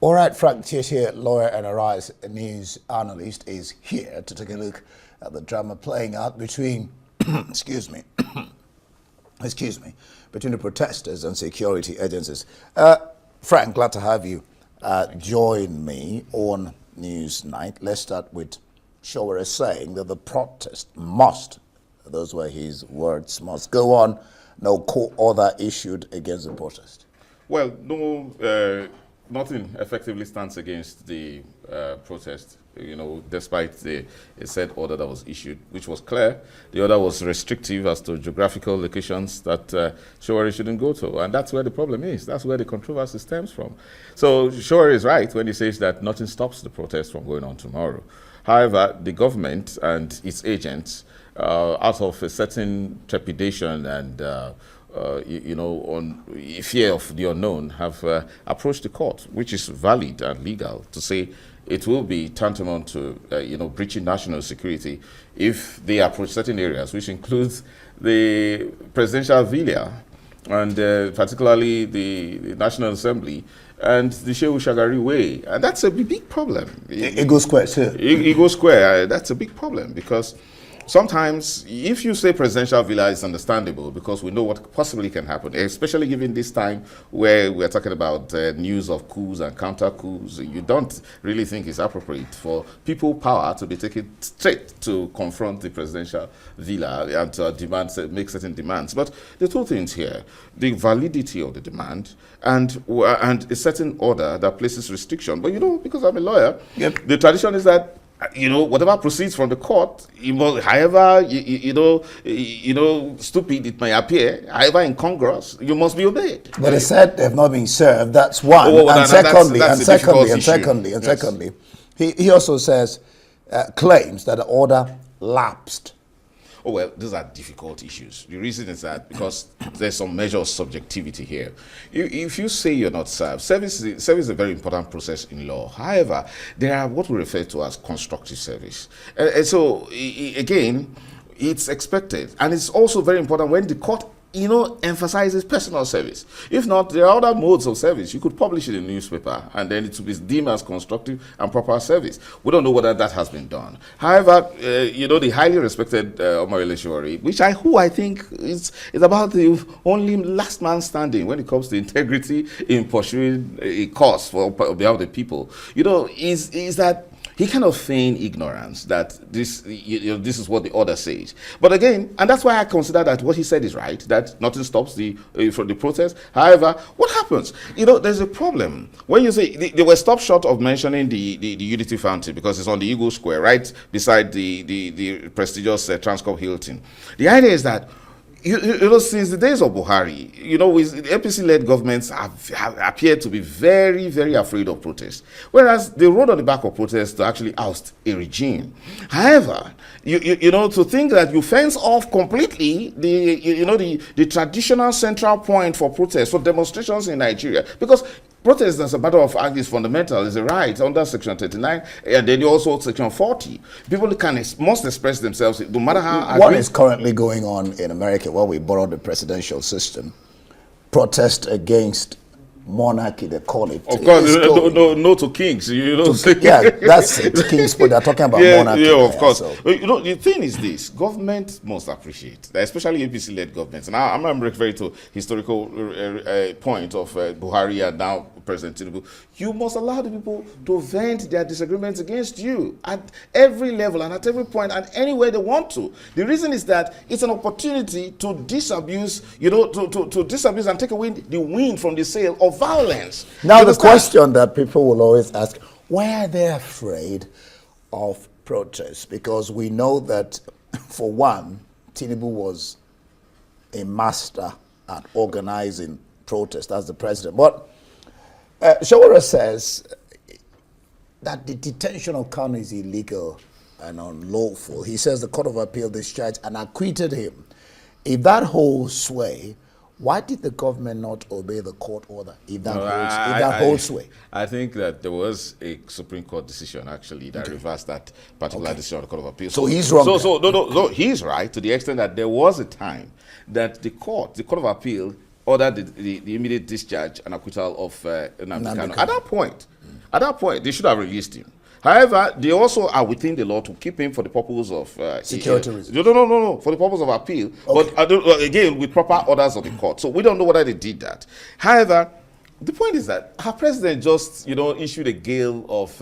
All right, Frank Tieshe, lawyer and Arise news analyst, is here to take a look at the drama playing out between, excuse me, between the protesters and security agencies. Frank, glad to have you join me on Newsnight. Let's start with Sowore'S saying that the protest must, those were his words, must go on. No court order issued against the protest. Well, no, nothing effectively stands against the protest, despite the said order that was issued, which was clear. The order was restrictive as to geographical locations that Sowore'S shouldn't go to. And that's where the problem is. That's where the controversy stems from. So Sowore'S is right when he says that nothing stops the protest from going on tomorrow. However, the government and its agents, out of a certain trepidation and on fear of the unknown, have approached the court, which is valid and legal, to say it will be tantamount to breaching national security if they approach certain areas, which includes the presidential villa and particularly the National Assembly and the Shehu Shagari Way. And that's a big problem. Eagle Square, too. Eagle Square, that's a big problem because sometimes, if you say presidential villa, it's understandable because we know what possibly can happen, especially given this time where we're talking about news of coups and counter coups. You don't really think it's appropriate for people power to be taken straight to confront the presidential villa and to make certain demands. But the two things here, the validity of the demand and a certain order that places restriction. But because I'm a lawyer, yep, the tradition is that whatever proceeds from the court, however, stupid it may appear, however incongruous, you must be obeyed. But they said they've not been served. That's one. Secondly, he also says, claims that the order lapsed. Oh, well, these are difficult issues. The reason is that because there's some measure of subjectivity here. If you say you're not served, service is a very important process in law. However, there are what we refer to as constructive service. And so, again, it's expected. And it's also very important when the court emphasizes personal service. If not, there are other modes of service. You could publish it in a newspaper, and then it will be deemed as constructive and proper service. We don't know whether that has been done. However, the highly respected Sowore'S Sowore'S, who I think is about the only last man standing when it comes to integrity in pursuing a cause for behalf of the people, is that he kind of feigned ignorance that this is what the order says. But again, and that's why I consider that what he said is right, that nothing stops from the protest. However, what happens? There's a problem. When you say, they were stopped short of mentioning the Unity Fountain because it's on the Eagle Square, right beside the prestigious Transcorp Hilton. The idea is that since the days of Buhari, APC-led governments have appeared to be very, very afraid of protest, whereas they rode on the back of protest to actually oust a regime. However, to think that you fence off completely the traditional central point for protest, for demonstrations in Nigeria, because protest, as a matter of fact, is fundamental, is a right under Section 39, and then also Section 40. People must express themselves, no matter how. What is currently going on in America, where we borrowed the presidential system, protest against monarchy, they call it. Of course, no to kings. Yeah, that's it, kings, but they're talking about monarchy. Yeah, of course. So. The thing is this, government must appreciate, especially APC-led governments. And I'm referring to historical point of Buhari and now President Tinubu. You must allow the people to vent their disagreements against you at every level and at every point and any way they want to. The reason is that it's an opportunity to disabuse, to disabuse and take away the wind from the sail of violence. Now, the question that people will always ask, why are they afraid of protests? Because we know that, for one, Tinubu was a master at organizing protests as the president. But Sowore'S says that the detention of Kanu is illegal and unlawful. He says the Court of Appeal discharged and acquitted him. If that holds sway, why did the government not obey the court order if that holds sway? I think that there was a Supreme Court decision actually that reversed that particular decision of the Court of Appeal. So he's wrong. No, he's right to the extent that there was a time that the Court of Appeal ordered the immediate discharge and acquittal of Nnamdi Kanu. At that point, At that point, they should have released him. However, they also are within the law to keep him for the purpose of security reasons. No, for the purpose of appeal. Okay. But again, with proper orders of the court. So we don't know whether they did that. However, the point is that our president just, issued a gale of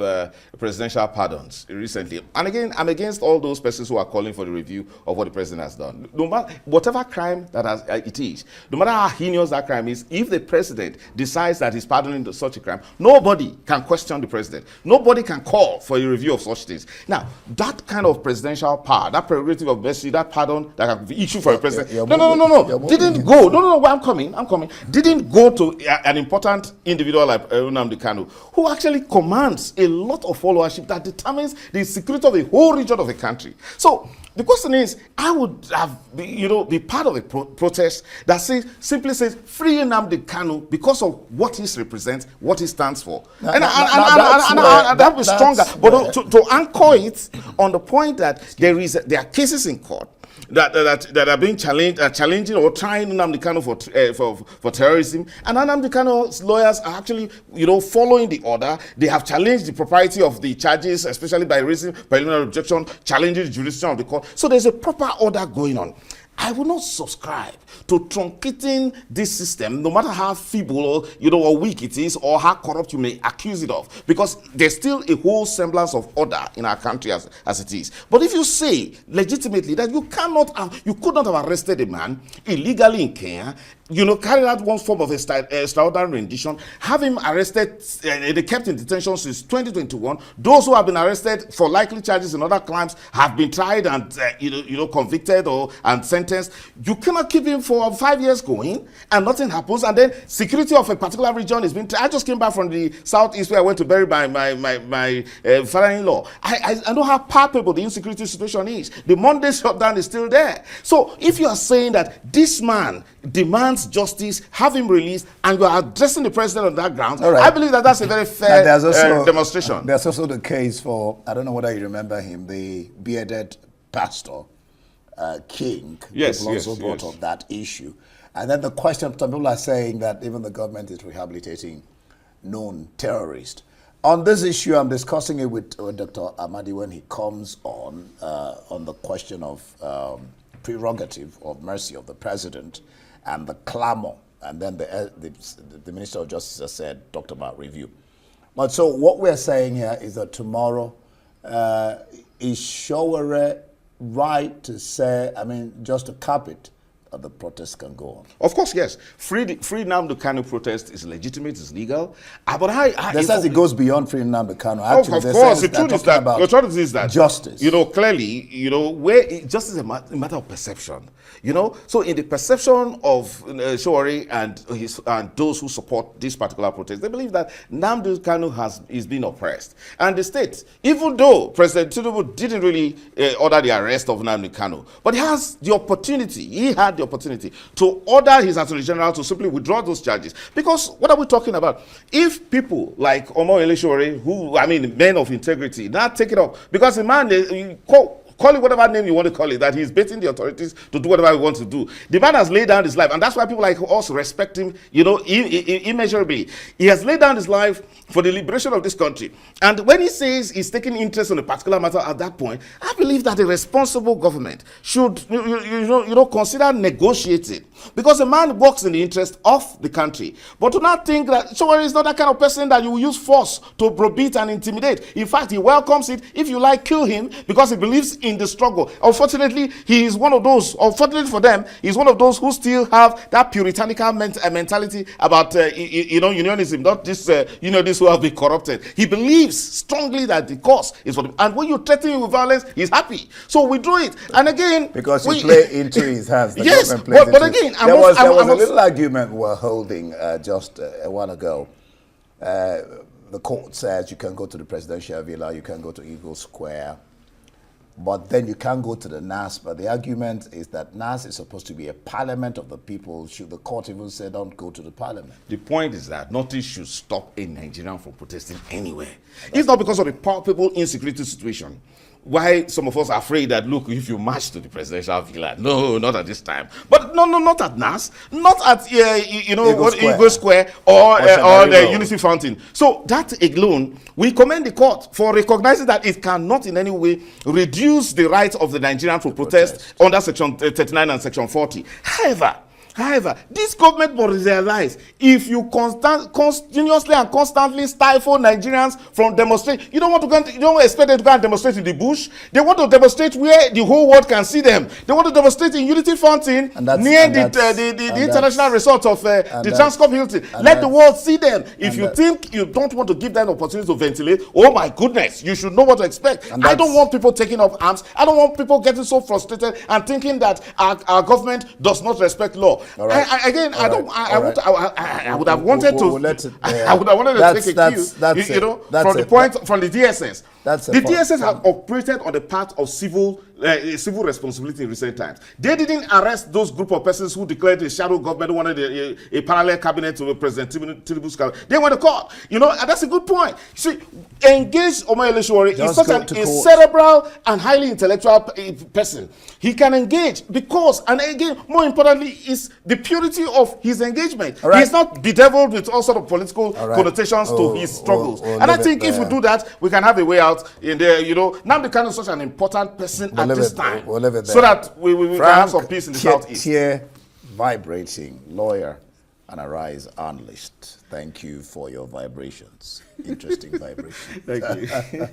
presidential pardons recently. And again, I'm against all those persons who are calling for the review of what the president has done. No matter whatever crime that it is, no matter how heinous that crime is, if the president decides that he's pardoning such a crime, nobody can question the president. Nobody can call for a review of such things. Now, that kind of presidential power, that prerogative of mercy, that pardon that can be issued for a president, didn't go. No, I'm coming. Didn't go to an important individual like Nnamdi Kanu, who actually commands a lot of followership that determines the security of a whole region of a country. So the question is, I would have be part of a protest that simply says free Nnamdi Kanu because of what he represents, what he stands for, and that would be stronger. But to anchor it on the point that there are cases in court that are being challenging or trying Nnamdi Kanu for terrorism, and Nnamdi Kanu's lawyers are actually following the order. They have challenged the propriety of the charges, especially by raising preliminary objection, challenging the jurisdiction of the court. So there's a proper order going on. I will not subscribe to truncating this system, no matter how feeble or weak it is, or how corrupt you may accuse it of, because there's still a whole semblance of order in our country as it is. But if you say legitimately that you could not have arrested a man illegally in Kenya, carried out one form of extraordinary rendition, have him arrested, they kept in detention since 2021. Those who have been arrested for likely charges in other crimes have been tried and convicted and sentenced. You cannot keep him for 5 years going and nothing happens, and then security of a particular region is being I just came back from the southeast where I went to bury my father-in-law. I know how palpable the insecurity situation is. The Monday shutdown is still there. So if you are saying that this man demands justice, have him released, and you are addressing the president on that ground, right, I believe that's a very fair demonstration. There's also the case for, I don't know whether you remember him, the bearded pastor, King. Yes, people also brought up that issue. And then the question, some people are saying that even the government is rehabilitating known terrorists. On this issue, I'm discussing it with Dr. Amadi when he comes on the question of prerogative of mercy of the president and the clamor, and then the Minister of Justice has said, talked about review. But so what we're saying here is that tomorrow, is Sowore right to say, just to cap it, the protest can go on? Of course, yes. Free Nnamdi Kanu protest is legitimate, it's legal. But they says it goes beyond free Nnamdi Kanu. Actually, of course, the truth is that justice. Clearly, where justice is a matter of perception. So in the perception of Sowore and those who support this particular protest, they believe that Nnamdi Kanu is being oppressed, and the state, even though President Tinubu didn't really order the arrest of Nnamdi Kanu, but he had the opportunity to order his Attorney General to simply withdraw those charges. Because what are we talking about? If people like Omoyele Sowore, men of integrity, now take it up, because the man, call it whatever name you want to call it, that he's baiting the authorities to do whatever he wants to do. The man has laid down his life, and that's why people like us respect him, immeasurably. He has laid down his life for the liberation of this country. And when he says he's taking interest in a particular matter at that point, I believe that a responsible government should, consider negotiating. Because a man works in the interest of the country. But do not think that Sowore is not that kind of person that you will use force to browbeat and intimidate. In fact, he welcomes it. If you like, kill him, because he believes in the struggle. Unfortunately, he is one of those, unfortunately for them, he's one of those who still have that puritanical mentality about, unionism, not this, this who have been corrupted. He believes strongly that the cause is for them. And when you threaten him with violence, he's happy. So we do it. And again, because you play into his hands. The yes, but again, there was a little argument we were holding just a while ago. The court says you can go to the presidential villa, you can go to Eagle Square, but then you can't go to the NAS. But the argument is that NAS is supposed to be a parliament of the people. Should the court even say don't go to the parliament? The point is that nothing should stop a Nigerian from protesting anywhere. It's not because of the palpable insecurity situation. why some of us are afraid that, look, if you march to the presidential villa, no, not at this time. But no, not at NAS, not at Eagle Square or the Unity Fountain. So that alone, we commend the court for recognizing that it cannot in any way reduce the right of the Nigerians to protest under Section 39 and Section 40. However, this government must realize, if you continuously and constantly stifle Nigerians from demonstrating, you don't expect them to go and demonstrate in the bush. They want to demonstrate where the whole world can see them. They want to demonstrate in Unity Fountain near the international resort of the Transcorp Hilton. Let the world see them. If you think you don't want to give them opportunity to ventilate, oh my goodness, you should know what to expect. I don't want people taking up arms. I don't want people getting so frustrated and thinking that our government does not respect law. Right. I would have wanted to take a cue, from the DSS. The DSS have operated on the path of civil responsibility in recent times. They didn't arrest those group of persons who declared a shadow government, wanted a parallel cabinet to President Tinubu's cabinet. They went to court. And that's a good point. See, engaged Omoyele Sowore is such a cerebral and highly intellectual person. He can engage because, and again, more importantly, is the purity of his engagement. Right. He's not bedeviled with all sort of political connotations to his struggles. And I think if we do that, we can have a way out in there. Nnamdi Kanu is such an important person at this time, so that we can have some peace in the Southeast. Here, vibrating lawyer and Arise analyst. Thank you for your vibrations. Interesting vibrations. Thank you.